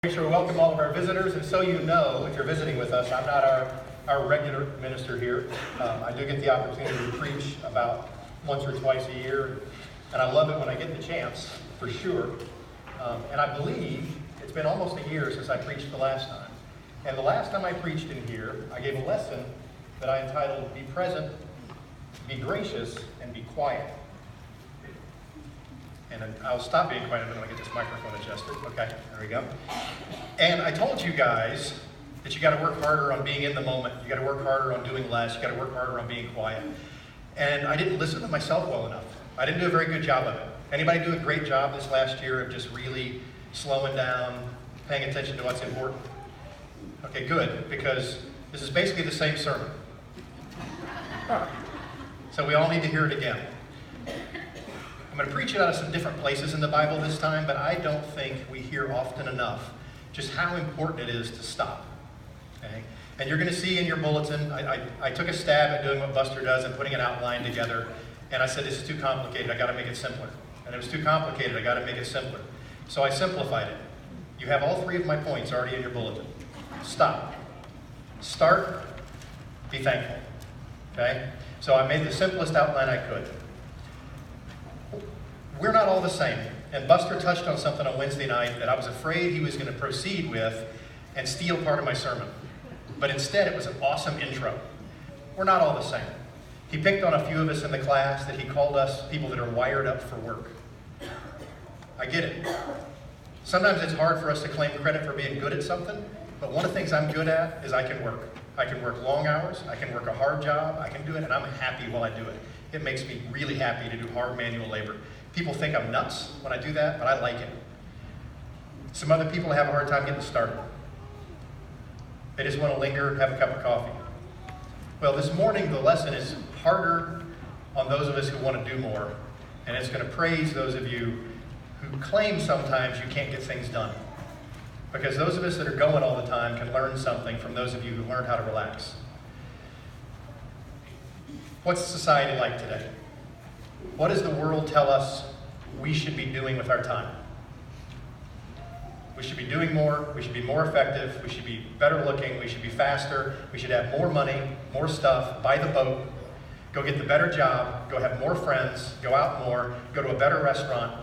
Make sure we welcome all of our visitors, and so you know, if you're visiting with us, I'm not our regular minister here. I do get the opportunity to preach about once or twice a year, and I love it when I get the chance, for sure. And I believe it's been almost a year since I preached the last time. And the last time I preached in here, I gave a lesson that I entitled, Be Present, Be Gracious, and Be Quiet. And I'll stop being quiet when I get this microphone adjusted. Okay, there we go. And I told you guys that you got to work harder on being in the moment. You got to work harder on doing less. You got to work harder on being quiet. And I didn't listen to myself well enough. I didn't do a very good job of it. Anybody do a great job this last year of just really slowing down, paying attention to what's important? Okay, good, because this is basically the same sermon. So we all need to hear it again. I'm going to preach it out of some different places in the Bible this time, but I don't think we hear often enough just how important it is to stop. Okay? And you're going to see in your bulletin, I took a stab at doing what Buster does and putting an outline together, and I said, this is too complicated, I got to make it simpler. And it was too complicated, I got to make it simpler. So I simplified it. You have all three of my points already in your bulletin. Stop. Start. Be thankful. Okay? So I made the simplest outline I could. We're not all the same. And Buster touched on something on Wednesday night that I was afraid he was going to proceed with and steal part of my sermon. But instead, it was an awesome intro. We're not all the same. He picked on a few of us in the class that he called us people that are wired up for work. I get it. Sometimes it's hard for us to claim credit for being good at something, but one of the things I'm good at is I can work. I can work long hours, I can work a hard job, I can do it, and I'm happy while I do it. It makes me really happy to do hard manual labor. People think I'm nuts when I do that, but I like it. Some other people have a hard time getting started. They just want to linger, have a cup of coffee. Well, this morning the lesson is harder on those of us who want to do more, and it's going to praise those of you who claim sometimes you can't get things done. Because those of us that are going all the time can learn something from those of you who learn how to relax. What's society like today? What does the world tell us we should be doing with our time? We should be doing more, we should be more effective, we should be better looking, we should be faster, we should have more money, more stuff, buy the boat, go get the better job, go have more friends, go out more, go to a better restaurant.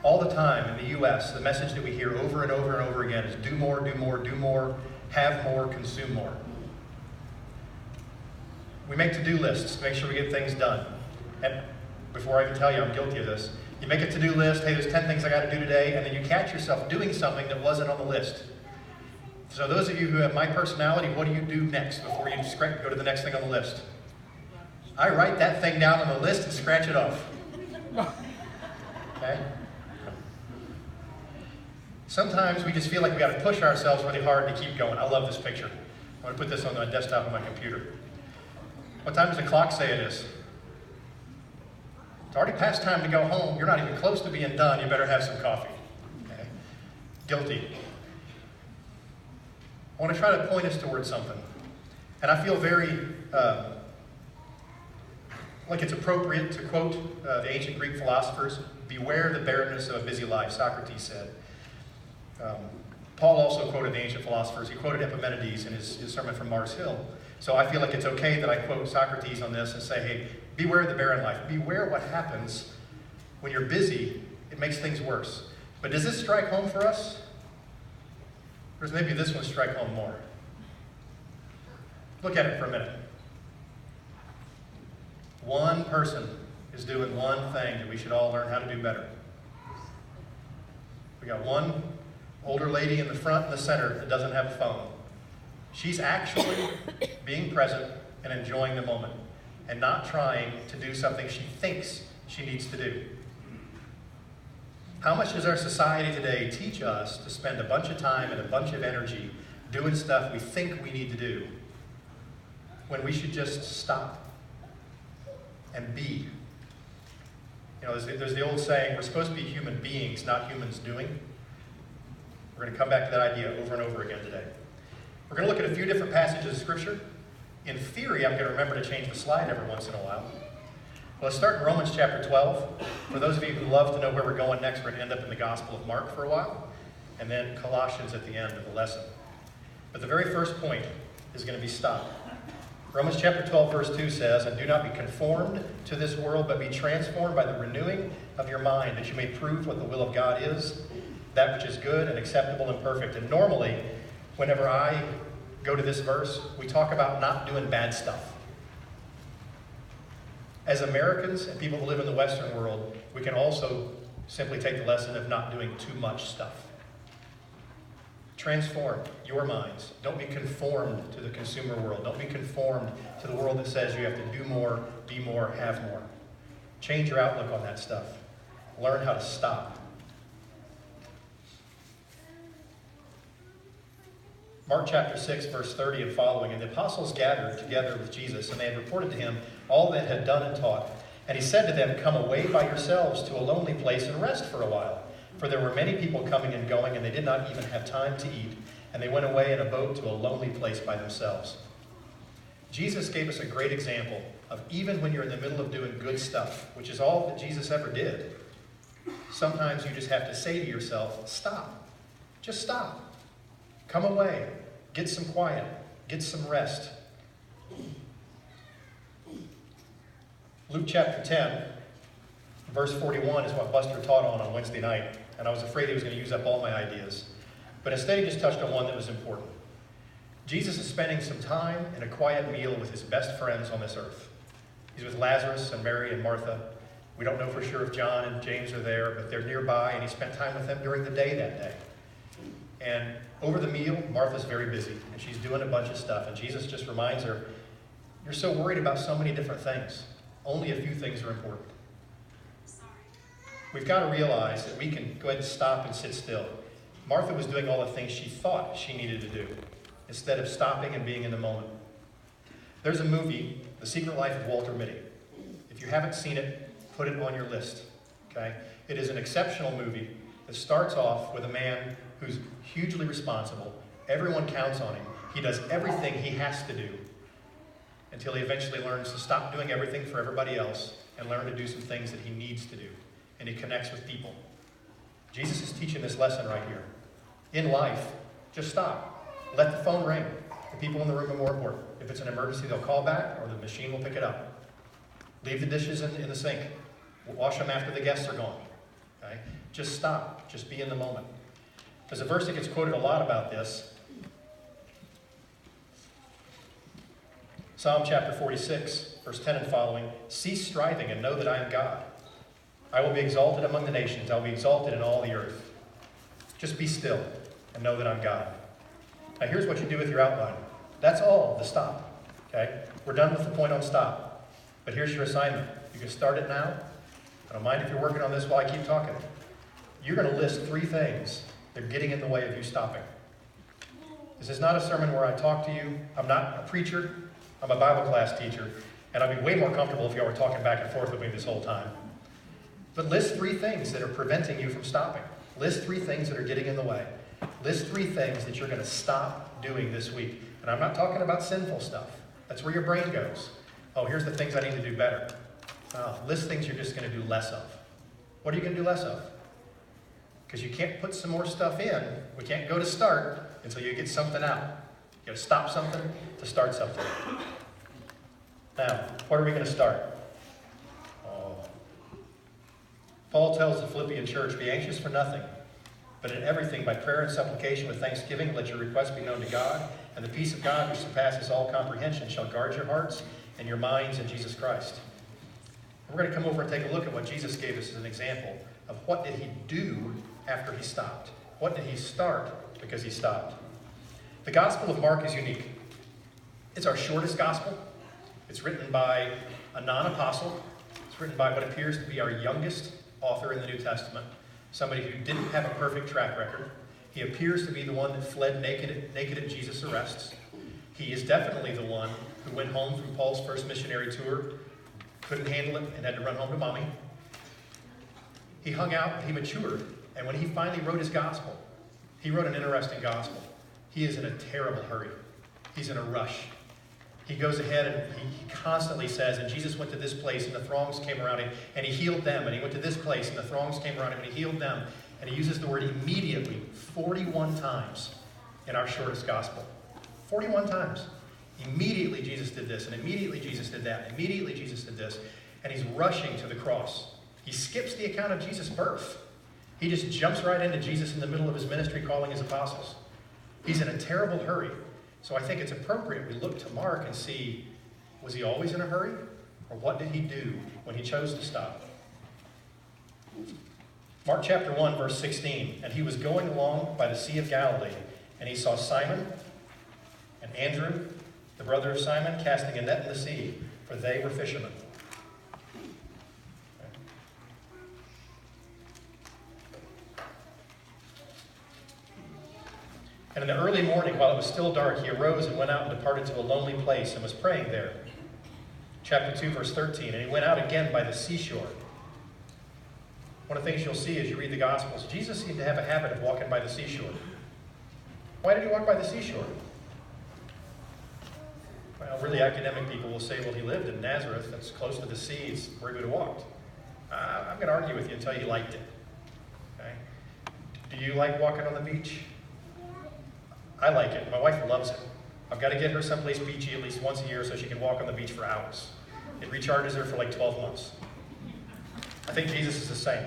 All the time in the U.S., the message that we hear over and over and over again is do more, do more, do more, have more, consume more. We make to-do lists to make sure we get things done. And before I even tell you I'm guilty of this, you make a to-do list, hey, there's 10 things I got to do today, and then you catch yourself doing something that wasn't on the list. So those of you who have my personality, what do you do next before you go to the next thing on the list? I write that thing down on the list and scratch it off. Okay? Sometimes we just feel like we got to push ourselves really hard to keep going. I love this picture. I'm going to put this on the desktop of my computer. What time does the clock say it is? It's already past time to go home. You're not even close to being done. You better have some coffee. Okay? Guilty. I want to try to point us towards something. And I feel very like it's appropriate to quote the ancient Greek philosophers, beware the barrenness of a busy life, Socrates said. Paul also quoted the ancient philosophers. He quoted Epimenides in his sermon from Mars Hill. So I feel like it's okay that I quote Socrates on this and say, hey, beware the barren life. Beware what happens when you're busy. It makes things worse. But does this strike home for us? Or does maybe this one strike home more? Look at it for a minute. One person is doing one thing that we should all learn how to do better. We got one older lady in the front and the center that doesn't have a phone. She's actually being present and enjoying the moment and not trying to do something she thinks she needs to do. How much does our society today teach us to spend a bunch of time and a bunch of energy doing stuff we think we need to do when we should just stop and be? You know, there's the old saying, we're supposed to be human beings, not humans doing. We're going to come back to that idea over and over again today. We're going to look at a few different passages of Scripture. In theory, I'm going to remember to change the slide every once in a while. Well, let's start in Romans chapter 12. For those of you who love to know where we're going next, we're going to end up in the Gospel of Mark for a while. and then Colossians at the end of the lesson. But the very first point is going to be stop. Romans chapter 12, verse 2 says, "And do not be conformed to this world, but be transformed by the renewing of your mind, that you may prove what the will of God is, that which is good and acceptable and perfect." And normally, whenever I go to this verse, we talk about not doing bad stuff. As Americans and people who live in the Western world, we can also simply take the lesson of not doing too much stuff. Transform your minds. Don't be conformed to the consumer world. Don't be conformed to the world that says you have to do more, be more, have more. Change your outlook on that stuff. Learn how to stop. Mark chapter 6, verse 30 and following. "And the apostles gathered together with Jesus, and they had reported to him all that had done and taught. And he said to them, 'Come away by yourselves to a lonely place and rest for a while.' For there were many people coming and going, and they did not even have time to eat. And they went away in a boat to a lonely place by themselves." Jesus gave us a great example of even when you're in the middle of doing good stuff, which is all that Jesus ever did, sometimes you just have to say to yourself, stop. Just stop. Come away. Get some quiet. Get some rest. Luke chapter 10, verse 41 is what Buster taught on Wednesday night, and I was afraid he was going to use up all my ideas. But instead he just touched on one that was important. Jesus is spending some time in a quiet meal with his best friends on this earth. He's with Lazarus and Mary and Martha. We don't know for sure if John and James are there, but they're nearby, and he spent time with them during the day that day. And over the meal, Martha's very busy, and she's doing a bunch of stuff, and Jesus just reminds her, "You're so worried about so many different things. Only a few things are important." We've got to realize that we can go ahead and stop and sit still. Martha was doing all the things she thought she needed to do, instead of stopping and being in the moment. There's a movie, The Secret Life of Walter Mitty. If you haven't seen it, put it on your list. Okay? It is an exceptional movie that starts off with a man who's hugely responsible. Everyone counts on him. He does everything he has to do until he eventually learns to stop doing everything for everybody else and learn to do some things that he needs to do. And he connects with people. Jesus is teaching this lesson right here. In life, just stop. Let the phone ring. The people in the room are more important. If it's an emergency, they'll call back, or the machine will pick it up. Leave the dishes in the sink. Wash them after the guests are gone. Okay? Just stop. Just be in the moment. There's a verse that gets quoted a lot about this. Psalm chapter 46, verse 10 and following. "Cease striving and know that I am God. I will be exalted among the nations. I will be exalted in all the earth." Just be still and know that I'm God. Now here's what you do with your outline. That's all the stop. Okay? We're done with the point on stop. But here's your assignment. You can start it now. I don't mind if you're working on this while I keep talking. You're going to list 3 things that are getting in the way of you stopping. This is not a sermon where I talk to you. I'm not a preacher. I'm a Bible class teacher. And I'd be way more comfortable if y'all were talking back and forth with me this whole time. But list 3 things that are preventing you from stopping. List 3 things that are getting in the way. List 3 things that you're going to stop doing this week. And I'm not talking about sinful stuff. That's where your brain goes. Oh, here's the things I need to do better. List things you're just going to do less of. What are you going to do less of? Because you can't put some more stuff in. We can't go to start until you get something out. You got to stop something to start something. Now, where are we going to start? Paul tells the Philippian church, "Be anxious for nothing, but in everything by prayer and supplication with thanksgiving, let your requests be known to God, and the peace of God which surpasses all comprehension shall guard your hearts and your minds in Jesus Christ." We're going to come over and take a look at what Jesus gave us as an example of what did he do after he stopped. What did he start because he stopped? The Gospel of Mark is unique. It's our shortest gospel. It's written by a non-apostle. It's written by what appears to be our youngest author in the New Testament, somebody who didn't have a perfect track record. He appears to be the one that fled naked at Jesus' arrests. He is definitely the one who went home from Paul's first missionary tour, couldn't handle it, and had to run home to mommy. He hung out, he matured, and when he finally wrote his gospel, he wrote an interesting gospel. He is in a terrible hurry. He's in a rush. He goes ahead and he constantly says, and Jesus went to this place and the throngs came around him and he healed them. And he went to this place and the throngs came around him and he healed them. And he uses the word immediately 41 times in our shortest gospel. 41 times. Immediately Jesus did this, and immediately Jesus did that, immediately Jesus did this, and he's rushing to the cross. He skips the account of Jesus' birth. He just jumps right into Jesus in the middle of his ministry calling his apostles. He's in a terrible hurry. So I think it's appropriate we look to Mark and see, was he always in a hurry? Or what did he do when he chose to stop? Mark chapter 1, verse 16. And he was going along by the Sea of Galilee, and he saw Simon and Andrew, the brother of Simon, casting a net in the sea, for they were fishermen. And in the early morning, while it was still dark, he arose and went out and departed to a lonely place and was praying there. Chapter 2, verse 13. And he went out again by the seashore. One of the things you'll see as you read the Gospels, Jesus seemed to have a habit of walking by the seashore. Why did he walk by the seashore? Well, really academic people will say, well, he lived in Nazareth. That's close to the sea. It's where he would have walked. I'm going to argue with you until you liked it. Okay? Do you like walking on the beach? I like it. My wife loves it. I've got to get her someplace beachy at least once a year so she can walk on the beach for hours. It recharges her for like 12 months. I think Jesus is the same.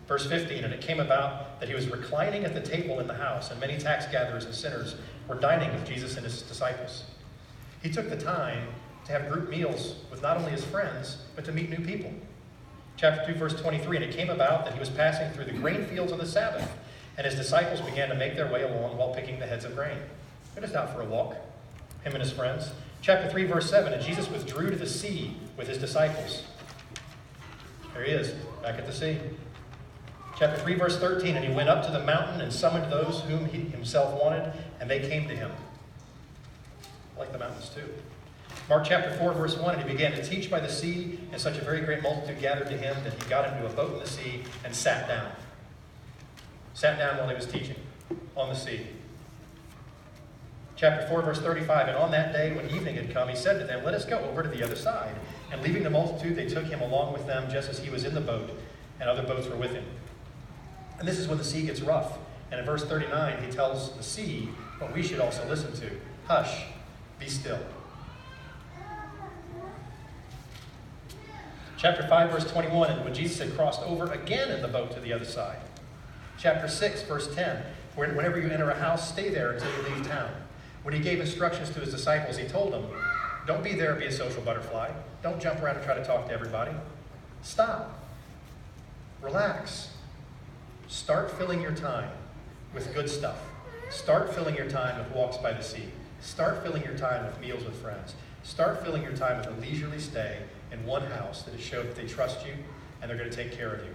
Verse 15, and it came about that he was reclining at the table in the house, and many tax gatherers and sinners were dining with Jesus and his disciples. He took the time to have group meals with not only his friends, but to meet new people. Chapter 2, verse 23, and it came about that he was passing through the grain fields on the Sabbath, and his disciples began to make their way along while picking the heads of grain. They're just out for a walk, him and his friends. Chapter 3, verse 7, and Jesus withdrew to the sea with his disciples. There he is, back at the sea. Chapter 3, verse 13, and he went up to the mountain and summoned those whom he himself wanted, and they came to him. I like the mountains too. Mark chapter 4, verse 1, and he began to teach by the sea, and such a very great multitude gathered to him that he got into a boat in the sea and sat down. Sat down while he was teaching on the sea. Chapter 4, verse 35, and on that day when evening had come, he said to them, let us go over to the other side. And leaving the multitude, they took him along with them just as he was in the boat, and other boats were with him. And this is when the sea gets rough. And in verse 39, he tells the sea what we should also listen to. Hush, be still. Chapter 5, verse 21, and when Jesus had crossed over again in the boat to the other side. Chapter 6, verse 10, whenever you enter a house, stay there until you leave town. When he gave instructions to his disciples, he told them, don't be there and be a social butterfly. Don't jump around and try to talk to everybody. Stop. Relax. Start filling your time with good stuff. Start filling your time with walks by the sea. Start filling your time with meals with friends. Start filling your time with a leisurely stay in one house that has showed that they trust you and they're going to take care of you.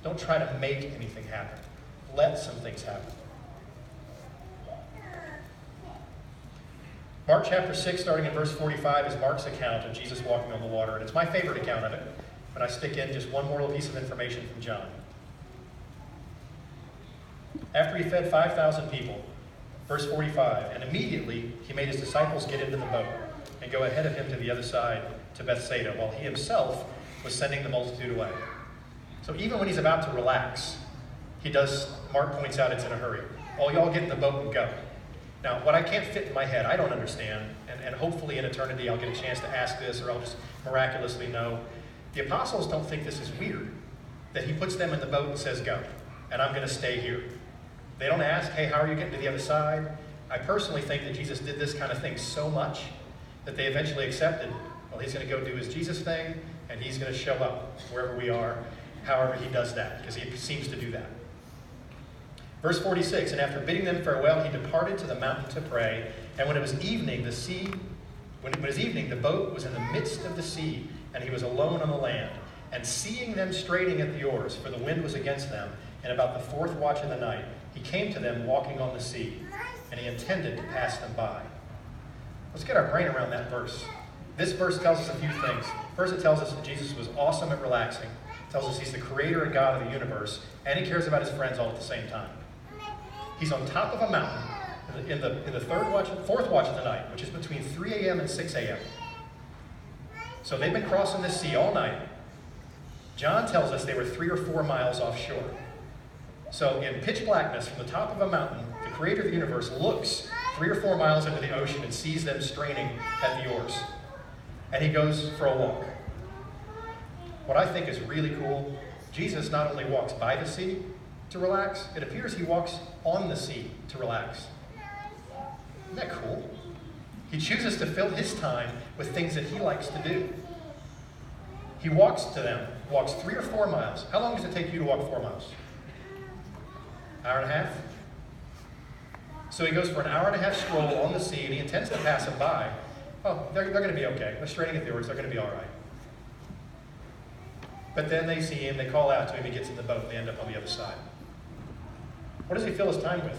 Don't try to make anything happen. Let some things happen. Mark chapter 6, starting in verse 45, is Mark's account of Jesus walking on the water. And it's my favorite account of it, but I stick in just one more little piece of information from John. After he fed 5,000 people, verse 45, and immediately he made his disciples get into the boat and go ahead of him to the other side to Bethsaida, while he himself was sending the multitude away. So even when he's about to relax, Mark points out it's in a hurry. Oh, y'all get in the boat and go. Now, what I can't fit in my head, I don't understand, and hopefully in eternity I'll get a chance to ask this, or I'll just miraculously know. The apostles don't think this is weird, that he puts them in the boat and says, go, and I'm going to stay here. They don't ask, hey, how are you getting to the other side? I personally think that Jesus did this kind of thing so much that they eventually accepted, well, he's going to go do his Jesus thing, and he's going to show up wherever we are, however he does that, because he seems to do that. Verse 46, and after bidding them farewell, he departed to the mountain to pray. And when it was evening, the boat was in the midst of the sea, and he was alone on the land. And seeing them straining at the oars, for the wind was against them, and about the fourth watch of the night, he came to them walking on the sea, and he intended to pass them by. Let's get our brain around that verse. This verse tells us a few things. First, it tells us that Jesus was awesome at relaxing. It tells us he's the creator and God of the universe, and he cares about his friends all at the same time. He's on top of a mountain in the fourth watch of the night, which is between 3 a.m. and 6 a.m. So they've been crossing this sea all night. John tells us they were 3 or 4 miles offshore. So in pitch blackness from the top of a mountain, the creator of the universe looks 3 or 4 miles into the ocean and sees them straining at the oars. And he goes for a walk. What I think is really cool, Jesus not only walks by the sea to relax, it appears he walks on the sea to relax. Isn't that cool? He chooses to fill his time with things that he likes to do. He walks to them, walks 3 or 4 miles. How long does it take you to walk 4 miles? Hour and a half? So he goes for an hour and a half stroll on the sea, and he intends to pass them by. Oh, they're going to be okay. They're straining at the oars. They're going to be all right. But then they see him. They call out to him. He gets in the boat. They end up on the other side. What does he fill his time with?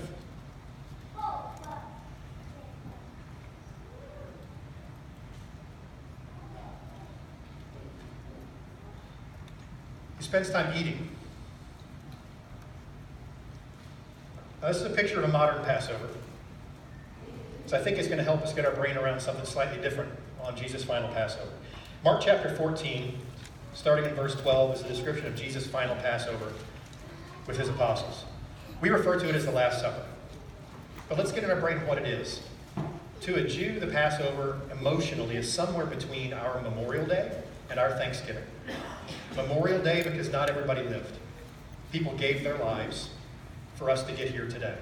He spends time eating. Now, this is a picture of a modern Passover. So I think it's going to help us get our brain around something slightly different on Jesus' final Passover. Mark chapter 14, starting in verse 12, is a description of Jesus' final Passover with his apostles. We refer to it as the Last Supper. But let's get in our brain what it is. To a Jew, the Passover emotionally is somewhere between our Memorial Day and our Thanksgiving. Memorial Day because not everybody lived. People gave their lives for us to get here today.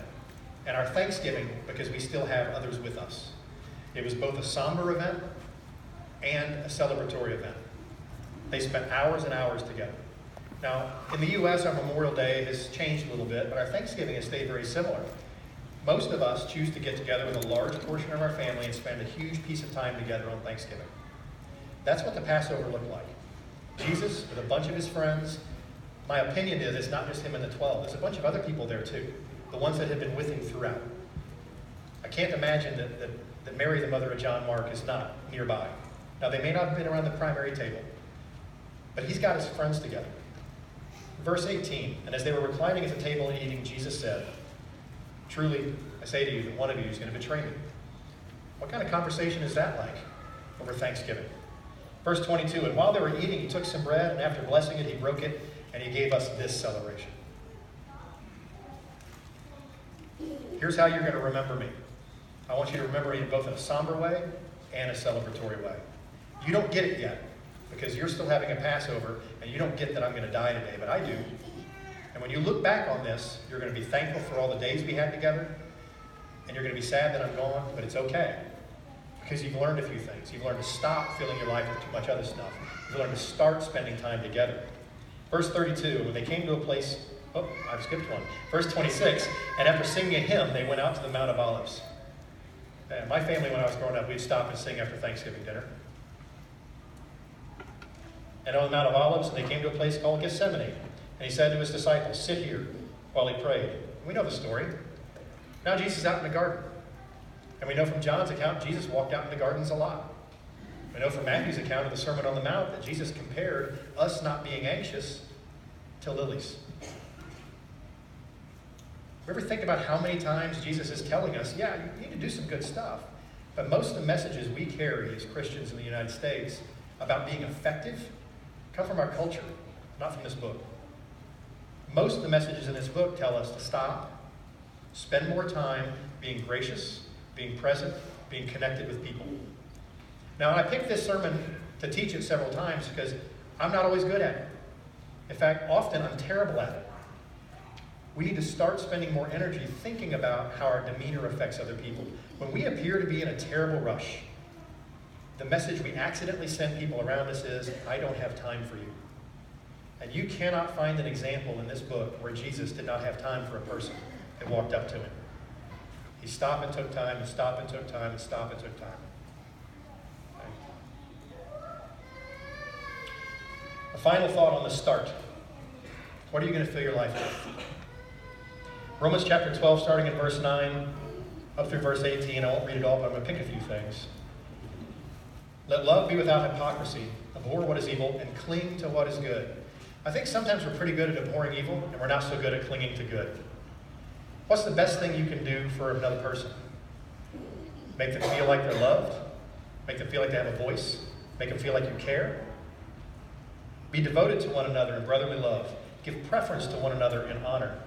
And our Thanksgiving because we still have others with us. It was both a somber event and a celebratory event. They spent hours and hours together. Now, in the U.S., our Memorial Day has changed a little bit, but our Thanksgiving has stayed very similar. Most of us choose to get together with a large portion of our family and spend a huge piece of time together on Thanksgiving. That's what the Passover looked like. Jesus with a bunch of his friends. My opinion is it's not just him and the 12. There's a bunch of other people there too. The ones that have been with him throughout. I can't imagine that Mary, the mother of John Mark, is not nearby. Now, they may not have been around the primary table, but he's got his friends together. Verse 18, and as they were reclining at the table and eating, Jesus said, "Truly, I say to you that one of you is going to betray me." What kind of conversation is that like over Thanksgiving? Verse 22, and while they were eating, he took some bread, and after blessing it, he broke it, and he gave us this celebration. Here's how you're going to remember me. I want you to remember me in both a somber way and a celebratory way. You don't get it yet because you're still having a Passover and you don't get that I'm going to die today, but I do. And when you look back on this, you're going to be thankful for all the days we had together, and you're going to be sad that I'm gone, but it's okay because you've learned a few things. You've learned to stop filling your life with too much other stuff. You've learned to start spending time together. Verse 32, when they came to a place, I've skipped one. Verse 26, and after singing a hymn, they went out to the Mount of Olives. And my family, when I was growing up, we'd stop and sing after Thanksgiving dinner. And on the Mount of Olives, and they came to a place called Gethsemane. And he said to his disciples, "Sit here while he prayed." And we know the story. Now Jesus is out in the garden. And we know from John's account, Jesus walked out in the gardens a lot. We know from Matthew's account of the Sermon on the Mount that Jesus compared us not being anxious to lilies. You ever think about how many times Jesus is telling us, yeah, you need to do some good stuff. But most of the messages we carry as Christians in the United States about being effective come from our culture, not from this book. Most of the messages in this book tell us to stop, spend more time being gracious, being present, being connected with people. Now, I picked this sermon to teach it several times because I'm not always good at it. In fact, often I'm terrible at it. We need to start spending more energy thinking about how our demeanor affects other people. When we appear to be in a terrible rush, the message we accidentally send people around us is, I don't have time for you. And you cannot find an example in this book where Jesus did not have time for a person that walked up to him. He stopped and took time, and stopped and took time, and stopped and took time. Okay. A final thought on the start. What are you going to fill your life with? Romans chapter 12, starting in verse 9, up through verse 18. I won't read it all, but I'm going to pick a few things. Let love be without hypocrisy. Abhor what is evil and cling to what is good. I think sometimes we're pretty good at abhorring evil, and we're not so good at clinging to good. What's the best thing you can do for another person? Make them feel like they're loved. Make them feel like they have a voice. Make them feel like you care. Be devoted to one another in brotherly love. Give preference to one another in honor.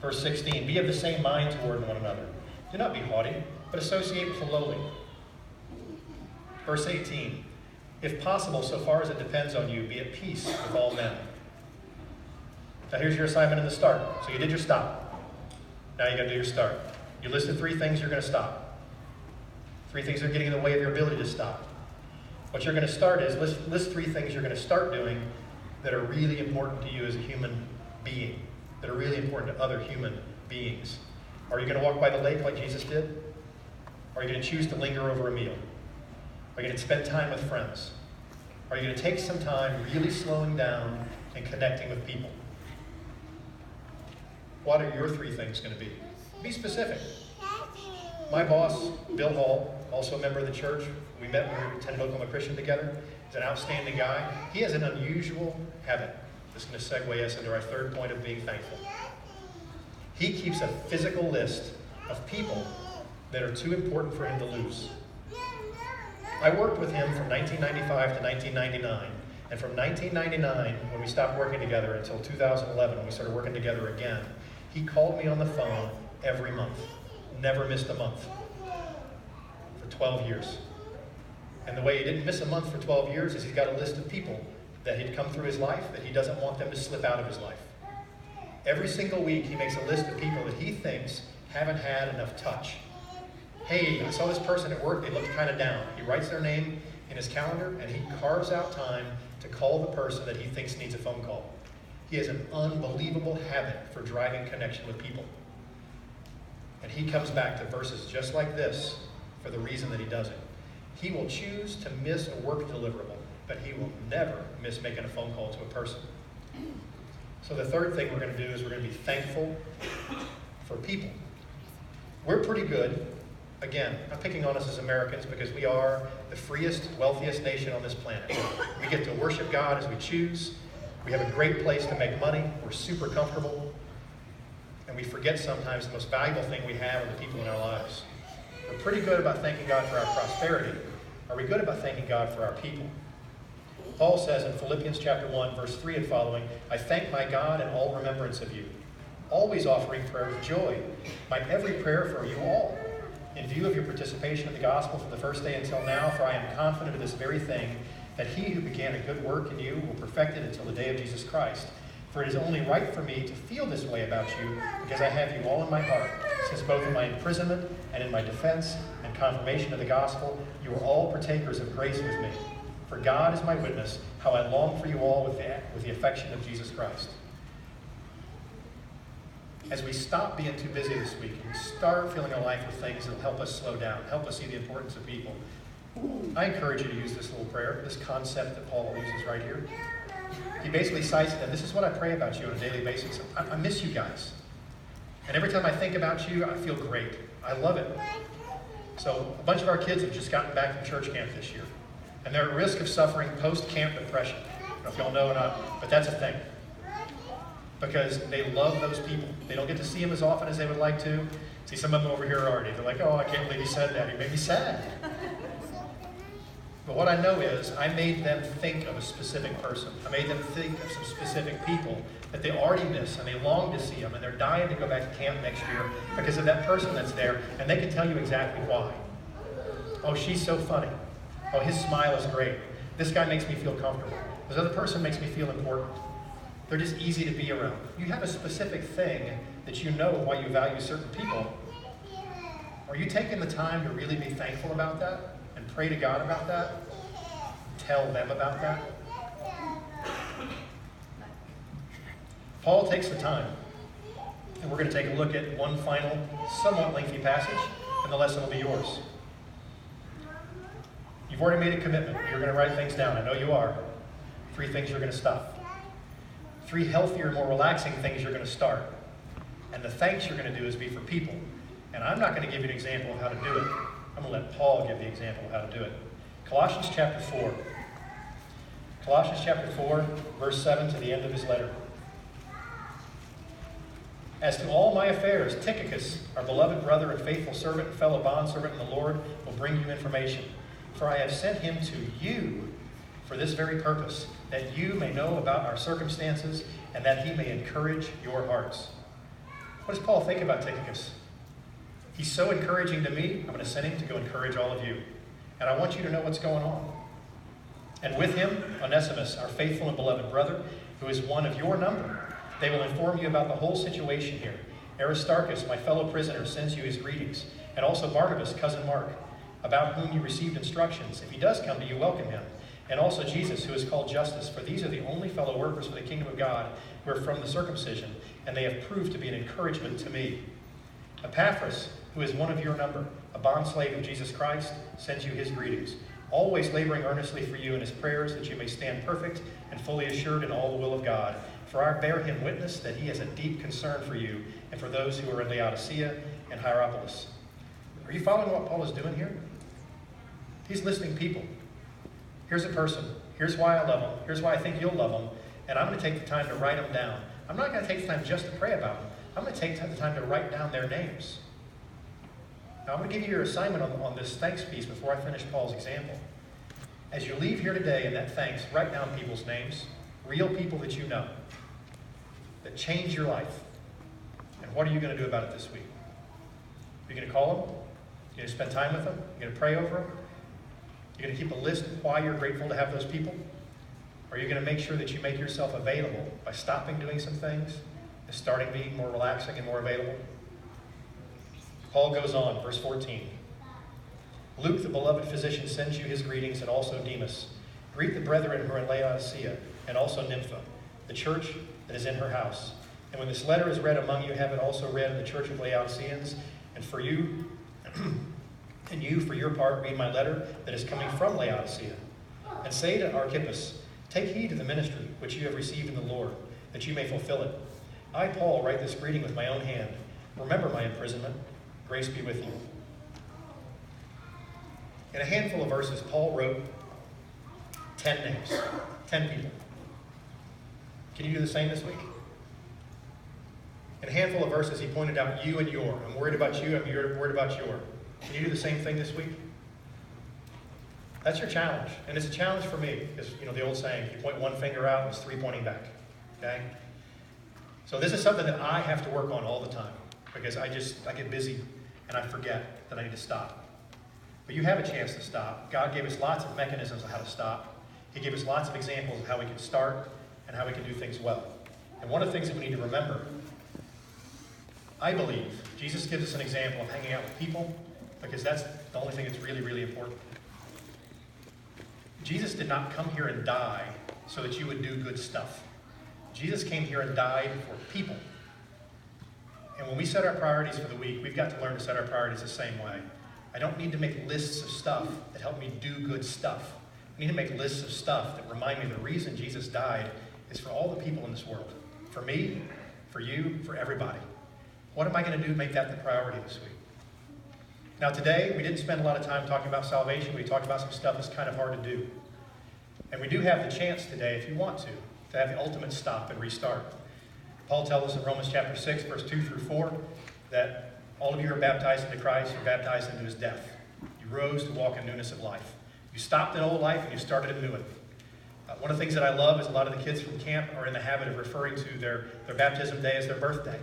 Verse 16, be of the same mind toward one another. Do not be haughty, but associate with the lowly. Verse 18, if possible, so far as it depends on you, be at peace with all men. Now here's your assignment in the start. So you did your stop. Now you got to do your start. You listed 3 things you're going to stop. 3 things that are getting in the way of your ability to stop. What you're going to start is list 3 things you're going to start doing that are really important to you as a human being, that are really important to other human beings. Are you going to walk by the lake like Jesus did? Are you going to choose to linger over a meal? Are you going to spend time with friends? Are you going to take some time really slowing down and connecting with people? What are your 3 things going to be? Be specific. My boss, Bill Hall, also a member of the church, we met when we attended Oklahoma Christian together. He's an outstanding guy. He has an unusual habit. This is going to segue us into our 3rd point of being thankful. He keeps a physical list of people that are too important for him to lose. I worked with him from 1995 to 1999. And from 1999, when we stopped working together, until 2011, when we started working together again, he called me on the phone every month. Never missed a month. For 12 years. And the way he didn't miss a month for 12 years is he's got a list of people that he'd come through his life that he doesn't want them to slip out of his life. Every single week he makes a list of people that he thinks haven't had enough touch. Hey, I saw this person at work, they looked kind of down. He writes their name in his calendar and he carves out time to call the person that he thinks needs a phone call. He has an unbelievable habit for driving connection with people. And he comes back to verses just like this for the reason that he does it. He will choose to miss a work deliverable, but he will never miss making a phone call to a person. So the 3rd thing we're going to do is we're going to be thankful for people. We're pretty good. Again, I'm picking on us as Americans because we are the freest, wealthiest nation on this planet. We get to worship God as we choose. We have a great place to make money. We're super comfortable. And we forget sometimes the most valuable thing we have are the people in our lives. We're pretty good about thanking God for our prosperity. Are we good about thanking God for our people? Paul says in Philippians chapter 1, verse 3 and following, I thank my God in all remembrance of you, always offering prayer with joy, my every prayer for you all, in view of your participation in the gospel from the first day until now, for I am confident of this very thing, that he who began a good work in you will perfect it until the day of Jesus Christ. For it is only right for me to feel this way about you, because I have you all in my heart, since both in my imprisonment and in my defense and confirmation of the gospel, you are all partakers of grace with me. For God is my witness, how I long for you all with the affection of Jesus Christ. As we stop being too busy this week and start filling our life with things that will help us slow down, help us see the importance of people, I encourage you to use this little prayer, this concept that Paul uses right here. He basically cites that this is what I pray about you on a daily basis. I miss you guys. And every time I think about you, I feel great. I love it. So a bunch of our kids have just gotten back from church camp this year. And they're at risk of suffering post-camp depression. I don't know if y'all know or not, but that's a thing. Because they love those people. They don't get to see them as often as they would like to. See, some of them over here already. They're like, oh, I can't believe he said that. He made me sad. But what I know is I made them think of a specific person. I made them think of some specific people that they already miss and they long to see them and they're dying to go back to camp next year because of that person that's there, and they can tell you exactly why. Oh, she's so funny. Oh, his smile is great. This guy makes me feel comfortable. This other person makes me feel important. They're just easy to be around. You have a specific thing that you know why you value certain people. Are you taking the time to really be thankful about that? And pray to God about that? Tell them about that? Paul takes the time, and we're going to take a look at one final, somewhat lengthy passage, and the lesson will be yours. You've already made a commitment. You're going to write things down. I know you are. 3 things you're going to stop. 3 healthier, more relaxing things you're going to start. And the thanks you're going to do is be for people. And I'm not going to give you an example of how to do it. I'm going to let Paul give the example of how to do it. Colossians chapter 4. Colossians chapter 4, verse 7 to the end of his letter. As to all my affairs, Tychicus, our beloved brother and faithful servant and fellow bondservant in the Lord, will bring you information. For I have sent him to you for this very purpose, that you may know about our circumstances and that he may encourage your hearts. What does Paul think about Tychicus? He's so encouraging to me, I'm going to send him to go encourage all of you. And I want you to know what's going on. And with him, Onesimus, our faithful and beloved brother, who is one of your number. They will inform you about the whole situation here. Aristarchus, my fellow prisoner, sends you his greetings, and also Barnabas, cousin Mark, about whom you received instructions. If he does come to you, welcome him. And also Jesus, who is called Justus, for these are the only fellow workers for the kingdom of God who are from the circumcision, and they have proved to be an encouragement to me. Epaphras, who is one of your number, a bondslave of Jesus Christ, sends you his greetings, always laboring earnestly for you in his prayers, that you may stand perfect and fully assured in all the will of God. For I bear him witness that he has a deep concern for you and for those who are in Laodicea and Hierapolis. Are you following what Paul is doing here? He's listing people. Here's a person. Here's why I love them. Here's why I think you'll love them. And I'm going to take the time to write them down. I'm not going to take the time just to pray about them. I'm going to take the time to write down their names. Now, I'm going to give you your assignment on this thanks piece before I finish Paul's example. As you leave here today in that thanks, write down people's names, real people that you know, that change your life. And what are you going to do about it this week? You're going to call them? You're going to spend time with them? You're going to pray over them? You're going to keep a list of why you're grateful to have those people? Or are you going to make sure that you make yourself available by stopping doing some things and starting being more relaxing and more available? Paul goes on, verse 14. Luke, the beloved physician, sends you his greetings, and also Demas. Greet the brethren who are in Laodicea, and also Nympha, the church that is in her house. And when this letter is read among you, have it also read in the church of Laodiceans. And for you, and you, for your part, read my letter that is coming from Laodicea. And say to Archippus, take heed to the ministry which you have received in the Lord, that you may fulfill it. I, Paul, write this greeting with my own hand. Remember my imprisonment. Grace be with you. In a handful of verses, Paul wrote 10 names, 10 people. Can you do the same this week? In a handful of verses, he pointed out you and your. I'm worried about you, I'm worried about your. Can you do the same thing this week? That's your challenge. And it's a challenge for me, because, the old saying, you point one finger out, and it's three pointing back. Okay? So this is something that I have to work on all the time, because I get busy and I forget that I need to stop. But you have a chance to stop. God gave us lots of mechanisms of how to stop. He gave us lots of examples of how we can start and how we can do things well. And one of the things that we need to remember, I believe, Jesus gives us an example of hanging out with people, because that's the only thing that's really, really important. Jesus did not come here and die so that you would do good stuff. Jesus came here and died for people. And when we set our priorities for the week, we've got to learn to set our priorities the same way. I don't need to make lists of stuff that help me do good stuff. I need to make lists of stuff that remind me the reason Jesus died is for all the people in this world. For me, for you, for everybody. What am I going to do to make that the priority this week? Now today, we didn't spend a lot of time talking about salvation. We talked about some stuff that's kind of hard to do. And we do have the chance today, if you want to have the ultimate stop and restart. Paul tells us in Romans chapter 6, verse 2 through 4, that all of you are baptized into Christ, you're baptized into his death. You rose to walk in newness of life. You stopped an old life and you started a new one. One of the things that I love is a lot of the kids from camp are in the habit of referring to their baptism day as their birthday.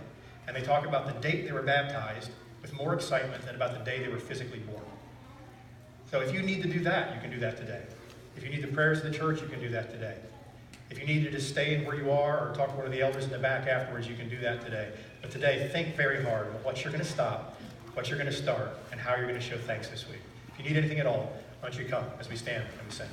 And they talk about the date they were baptized with more excitement than about the day they were physically born. So if you need to do that, you can do that today. If you need the prayers of the church, you can do that today. If you need to just stay in where you are or talk to one of the elders in the back afterwards, you can do that today. But today, think very hard about what you're going to stop, what you're going to start, and how you're going to show thanks this week. If you need anything at all, why don't you come as we stand and we sing.